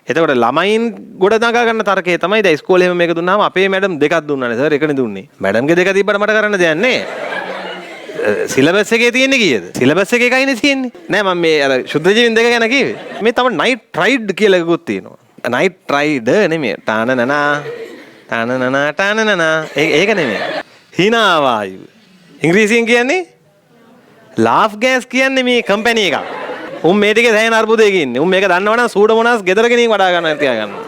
එතකොට ළමයින් ගොඩ නගා ගන්න තරකේ තමයි දැන් ඉස්කෝලේ එහෙම මේක දුන්නාම අපේ මැඩම් දෙකක් දුන්නානේ සර් එකනේ දුන්නේ. මැඩම්ගේ දෙක තිබ්බට මට කරන්න දෙයක් නැහැ. සිලබස් එකේ තියෙන්නේ කීයද? සිලබස් එකේ එකයිනේ තියෙන්නේ. නෑ මම මේ අර ශුද්ධ ජීවීන් දෙක ගැන කිව්වේ. මේ තමයි නයිට්‍රයිඩ් කියලා එකකුත් තියෙනවා. නයිට්‍රයිඩ් නෙමෙයි. ටානනනා ඒක නෙමෙයි. හිනා වායු. ඉංග්‍රීසියෙන් කියන්නේ ලාෆ් ගෑස් කියන්නේ මේ කම්පැනි එකක්. උන් මේ ටිකේ දැනෙන අර්බුදයක ඉන්නේ. උන් මේක දන්නවනම් සූඩෝමෝනාස් ගෙදර ගෙනින් වඩා ගන්න තියා ගන්නවා.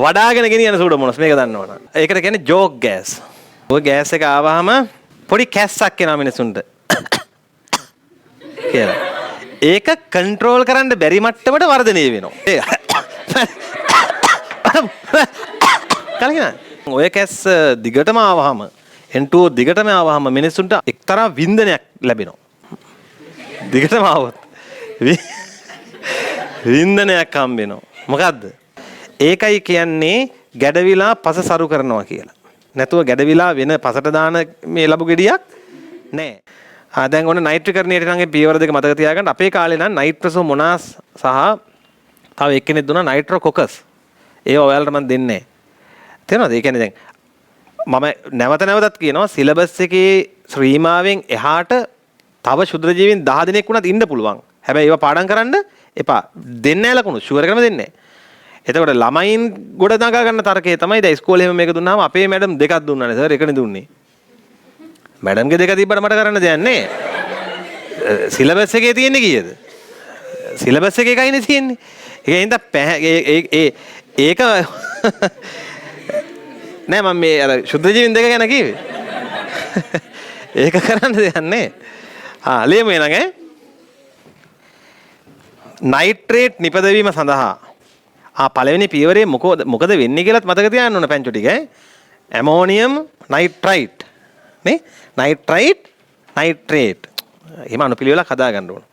වඩාගෙන ගෙනියන සූඩෝමෝනාස් මේක දන්නවනම්. ඒකට කියන්නේ ජෝක් ගෑස්. ඔය ගෑස් එක ආවහම පොඩි කැස්සක් එනවා මිනිසුන්ට. කියලා. ඒක කන්ට්‍රෝල් කරන්න බැරි මට්ටමට වර්ධනය වෙනවා. කලකිනා. ඔය කැස්ස දිගටම ආවහම N2 දිගටම ආවහම මිනිසුන්ට එක්තරා වින්දනයක් ලැබෙනවා. දිගටම ආවොත් වින්දනයක් හම්බ වෙනවා. මොකද්ද? ඒකයි කියන්නේ ගැඩවිලා පස සරු කරනවා කියලා. නැතුව ගැඩවිලා වෙන පසට දාන මේ ලැබු ගෙඩියක් නෑ. දැන් ඔන්න නයිට්‍රිකරණයට නම් පියවර දෙක මතක තියාගන්න. අපේ කාලේ නම් නයිට්‍රසෝ මොනාස් සහ තව එක්කෙනෙක් දුන්නා නයිට්‍රෝකොකස්. ඒව ඔයාලට මම දෙන්නේ නෑ. තේරෙනවද? ඒ කියන්නේ දැන් මම නැවතත් කියනවා සිලබස් එකේ ශ්‍රීමාවෙන් එහාට තව ශුද්‍ර ජීවීන් 10 දෙනෙක් වුණත් ඉන්න පුළුවන්. හැබැයි ඒවා පාඩම් කරන්න එපා. දෙන්නේ නැහැ ලකුණු. ෂුවර් එකම දෙන්නේ නැහැ. එතකොට ළමයින් ගොඩ නගා ගන්න තරකේ තමයි දැන් ඉස්කෝලේ එහෙම මේක දුන්නාම අපේ මැඩම් දෙකක් දුන්නානේ සර් එකනේ දුන්නේ. මැඩම්ගේ දෙක තිබ්බට මට කරන්න දෙයක් නැහැ. සිලබස් එකේ තියෙන්නේ කීයද? සිලබස් එකේ එකයිනේ තියෙන්නේ. ඒකෙන්ද ඒක නෑ මම මේ අර ශුද්ධ ජීවීන් දෙක ගැන කිව්වේ. ඒක කරන්න දෙයක් නැහැ. ලියමු එනං නයිට්‍රේට් නිපදවීම සඳහා පළවෙනි පියවරේ මොකද වෙන්නේ කියලාත් මතක තියාගන්න ඕන පැංචු ටික ඇමෝනියම් නයිට්‍රයිට් නේ නයිට්‍රේට් එහෙම අනුපිළිවෙලක් හදා ගන්න ඕන.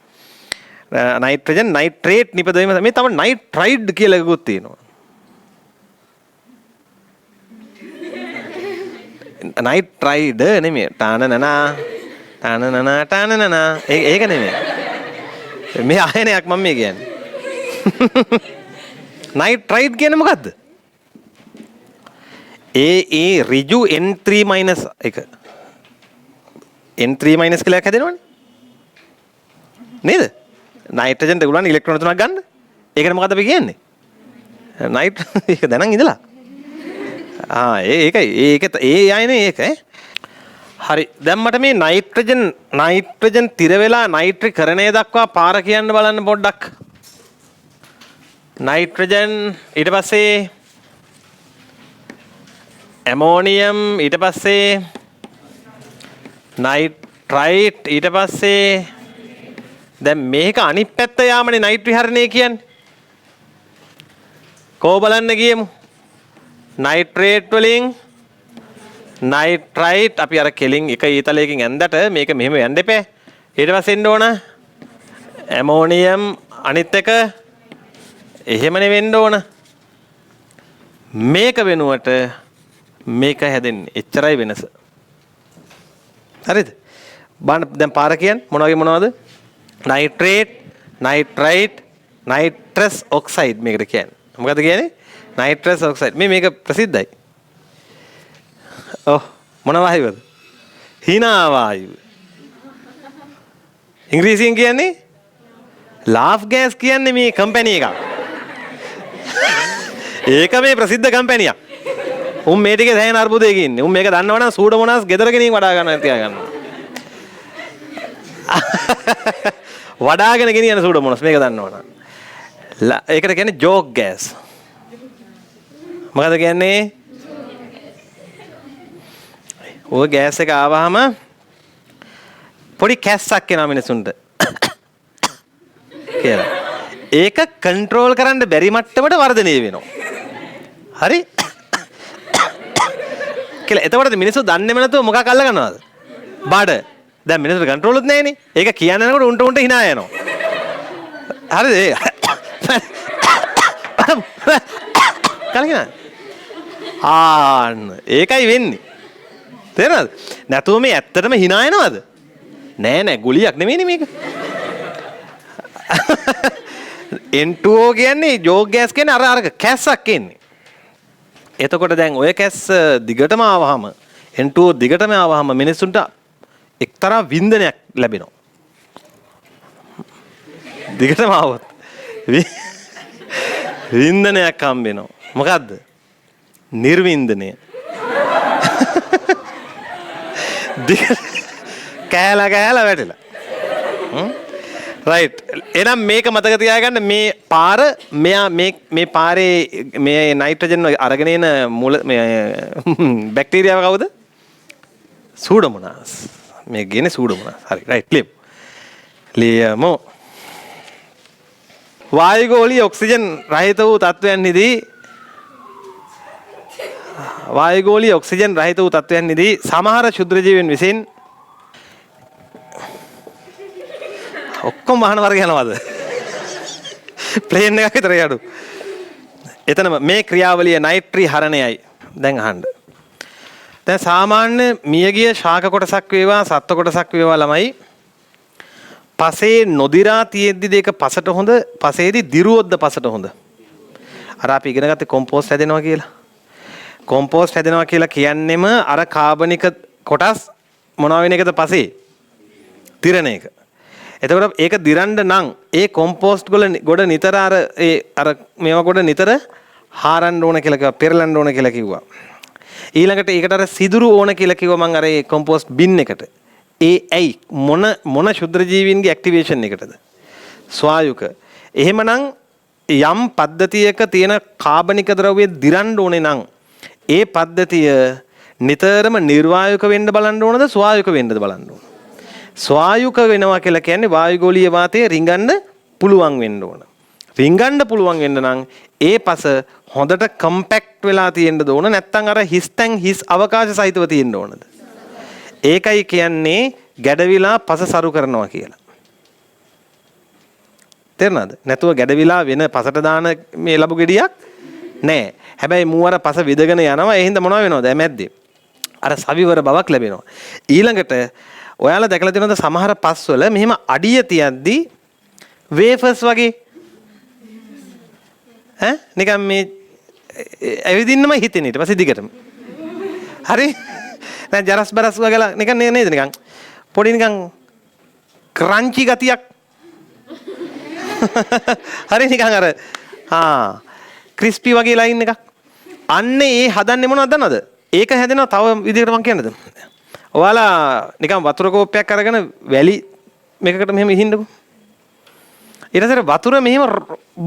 නයිට්‍රජන් නයිට්‍රේට් නිපදවීම මේ තමයි නයිට්‍රයිඩ් කියලා එකකුත් තියෙනවා. නයිට්‍රයිඩ් නෙමෙයි ටානනනා ඒක නෙමෙයි. මේ ආයනයක් මම මේ කියන්නේ. නයිට්‍රයිඩ් කියන්නේ මොකද්ද? ඍජු N3 එක. N3 කියලා එකක් හැදෙනවනේ. නේද? නයිට්‍රජන් දෙගුණන් ඉලෙක්ට්‍රෝන තුනක් ගන්න. ඒකට මොකද්ද අපි කියන්නේ? ඒක දැනන් ඉඳලා. ඒ ආයනේ ඒක හරි දැන් මට මේ නයිට්‍රජන් තිර වෙලා නයිට්‍රීකරණය දක්වා පාර කියන්න බලන්න පොඩ්ඩක්. නයිට්‍රජන් ඊට පස්සේ ඇමෝනියම් ඊට පස්සේ නයිට්‍රයිට් ඊට පස්සේ දැන් මේක අනිත් පැත්ත යාමනේ නයිට්‍රීහරණය කියන්නේ. කෝ බලන්න ගියමු. නයිට්‍රේට් වලින් නයිට්‍රයිට් අපි අර කෙලින් එක ඊතලයකින් ඇඳට මේක මෙහෙම යන්න එපා. ඊට පස්සේ එන්න ඕන ඇමෝනියම් අනිත් එක එහෙමනේ වෙන්න ඕන. මේක වෙනුවට මේක හැදෙන්නේ. එච්චරයි වෙනස. හරිද? බලන්න දැන් පාර කියන්නේ මොනවද? නයිට්‍රේට්, නයිට්‍රයිට්, නයිට්‍රස් ඔක්සයිඩ් මේකට කියන්නේ. මොකද කියන්නේ? Nitrous oxide. මේක ප්‍රසිද්ධයි. මොන වායුවද? හිනා වායුව. ඉංග්‍රීසියෙන් කියන්නේ ලාෆ් ගෑස් කියන්නේ මේ කම්පැනි එකක්. ඒක මේ ප්‍රසිද්ධ කම්පැනියක්. උන් මේ ටිකේ දැනෙන අර්බුදයක ඉන්නේ. උන් මේක දන්නවනම් සූඩෝමෝනාස් ගෙදර ගෙනින් වඩා ගන්න තියා ගන්නවා. වඩාගෙන ගෙනියන සූඩෝමෝනාස් මේක දන්නවනම්. ඒකට කියන්නේ ජෝක් ගෑස්. මොකද කියන්නේ? ඔය ගෑස් එක ආවහම පොඩි කැස්සක් එනවා මිනිසුන්ට. කියලා. ඒක කන්ට්‍රෝල් කරන්න බැරි මට්ටමට වර්ධනය වෙනවා. හරි? කියලා. එතකොට මිනිස්සු දන්නේම නැතුව මොකක් අල්ල ගන්නවද? බඩ. දැන් මිනිස්සුන්ට කන්ට්‍රෝල් උත් නැහැනේ. ඒක කියන්න යනකොට උන්ට hina යනවා. හරිද? කලකිනා. ඒකයි වෙන්නේ. තේරෙනවද? නැතුව මේ ඇත්තටම hina යනවද? නෑ ගුලියක් නෙමෙයිනේ මේක. N2O කියන්නේ යෝග ගෑස් කියන්නේ අර කැස්සක් එන්නේ. එතකොට දැන් ඔය කැස්ස දිගටම ආවහම N2O දිගටම ආවහම මිනිස්සුන්ට එක්තරා වින්දනයක් ලැබෙනවා. දිගටම ආවොත් වින්දනයක් හම්බ වෙනවා. මොකද්ද? නිර්වින්දනය. කෑලා වැටෙලා. රයිට්. එහෙනම් මේක මතක තියාගන්න මේ පාර මෙයා මේ පාරේ මේ නයිට්‍රජන් අරගෙන එන මුල මේ බැක්ටීරියාව කවුද? සූඩෝමෝනාස්. මේ ගේනේ සූඩෝමෝනාස්. හරි. රයිට්. ලියමු. වායුගෝලීය ඔක්සිජන් රහිත වූ තත්වයන්හිදී සමහර ක්ෂුද්‍ර ජීවීන් විසින් ඔක්කොම වාහන වර්ග යනවාද? ප්ලේන් එකක් විතර යඩු. එතනම මේ ක්‍රියාවලිය නයිට්‍රී හරණයයි. දැන් අහන්න. දැන් සාමාන්‍ය මියගිය ශාක කොටසක් වේවා සත්ව කොටසක් වේවා ළමයි පසේ නොදිරා තියෙද්දි දෙක පසට හොඳ පසේදී දිරුවොත්ද පසට හොඳ. අර අපි ඉගෙන ගත්තේ කොම්පෝස්ට් හැදෙනවා කියලා. කොම්පෝස්ට් හැදෙනවා කියලා කියන්නෙම අර කාබනික කොටස් මොනවා වෙන එකද පසේ? දිරණ එක. එතකොට ඒක දිරන්න නම් ඒ කොම්පෝස්ට් ගොඩ නිතර අර මේවා ගොඩ නිතර හාරන්න ඕන කියලා කිව්වා, පෙරලන්න ඕන කියලා කිව්වා. ඊළඟට ඒකට අර සිදුරු ඕන කියලා කිව්වා මම අර ඒ කොම්පෝස්ට් බින් එකට. ඒ ඇයි මොන ශුද්‍ර ජීවීන්ගේ ඇක්ටිවේෂන් එකටද? ස්වායුක. එහෙමනම් යම් පද්ධතියක තියෙන කාබනික ද්‍රව්‍ය දිරන්න ඕනේ නම් ඒ පද්ධතිය නිතරම නිර්වායුක වෙන්න බලන්න ඕනද ස්වායුක වෙන්නද බලන්න ඕන? ස්වායුක වෙනවා කියලා කියන්නේ වායුගෝලීය වාතයේ රිංගන්න පුළුවන් වෙන්න ඕන. රිංගන්න පුළුවන් වෙන්න නම් ඒ පස හොඳට කම්පැක්ට් වෙලා තියෙන්න ඕන. නැත්නම් අර හිස්තැන් හිස් අවකාශ සහිතව තියෙන්න ඕනද? ඒකයි කියන්නේ ගැඩවිලා පස සරු කරනවා කියලා. තේරුණාද? නැතුව ගැඩවිලා වෙන පසට දාන මේ ලැබු ගෙඩියක් නෑ. හැබැයි මූ අර පස විදගෙන යනවා. ඒ හින්දා මොනව වෙනවද? මැද්දේ අර සවිවර බවක් ලැබෙනවා. ඊළඟට ඔයාලා දැකලා තියෙනවද සමහර පස්වල මෙහෙම අඩිය තියද්දි වේෆර්ස් වගේ නිකන් මේ ඇවිදින්නම හිතෙන ඊට පස්සේ දිගටම. හරි? දැන් ජරස් බරස් වගේලා නිකන් නේද නිකන් පොඩි නිකන් ක්‍රන්චි ගතියක්. හරි නිකන් අර ක්‍රිස්පි වගේ ලයින් එකක්. අන්නේ ඒ හදන්නේ මොනවද දන්නවද? ඒක හැදෙනවා තව විදිහකට මම කියන්නද? ඔයාලා නිකන් වතුර කෝප්පයක් අරගෙන වැලි මේකකට මෙහෙම ඉහින්නකෝ. ඊට පස්සේ වතුර මෙහෙම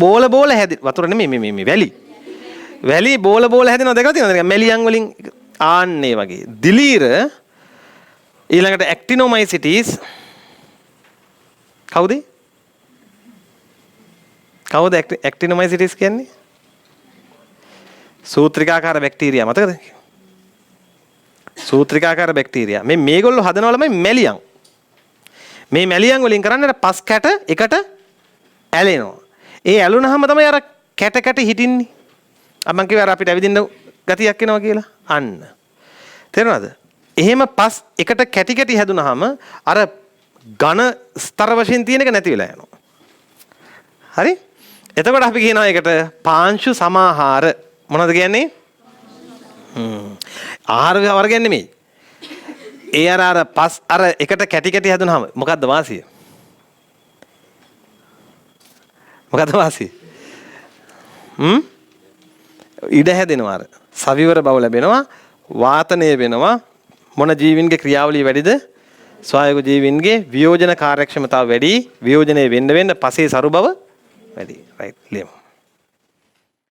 බෝල හැදෙන වතුර නෙමෙයි මේ වැලි බෝල හැදෙනවා දැකලා තියෙනවද? මෙලියන් වලින් ආන්නේ වගේ. දිලීර ඊළඟට ඇක්ටිනොමයිසිටිස් කවුද ඇක්ටිනොමයිසිටිස් කියන්නේ? සූත්‍රිකාකාර බැක්ටීරියා මතකද? සූත්‍රිකාකාර බැක්ටීරියා. මේගොල්ලෝ හදනවා ළමයි මැලියන්. මේ මැලියන් වලින් කරන්නේ පස් කැට එකට ඇලෙනවා. ඒ ඇලුනහම තමයි අර කැට හිටින්නේ. මම කිව්වා අර අපිට ඇවිදින්න ගතියක් එනවා කියලා. අන්න. තේරුණාද? එහෙම පස් එකට කැටි හැදුනහම අර ඝන ස්තර වශයෙන් තියෙන එක නැති වෙලා යනවා. හරි? එතකොට අපි කියනවා ඒකට පාංශු සමාහාර. මොනවද කියන්නේ? ආහාර වර්ගයක් නෙමෙයි. ඒ අර පස් අර එකට කැටි හැදුනහම මොකද්ද වාසිය? ඉඩ හැදෙනවා අර. සවිවර බව ලැබෙනවා. වාතනය වෙනවා. මොන ජීවීන්ගේ ක්‍රියාවලිය වැඩිද? ස්වායුක ජීවීන්ගේ වියෝජන කාර්යක්ෂමතාව වැඩි. වියෝජනය වෙන්න පසේ සරු බව වැඩි. රයිට් ලියමු.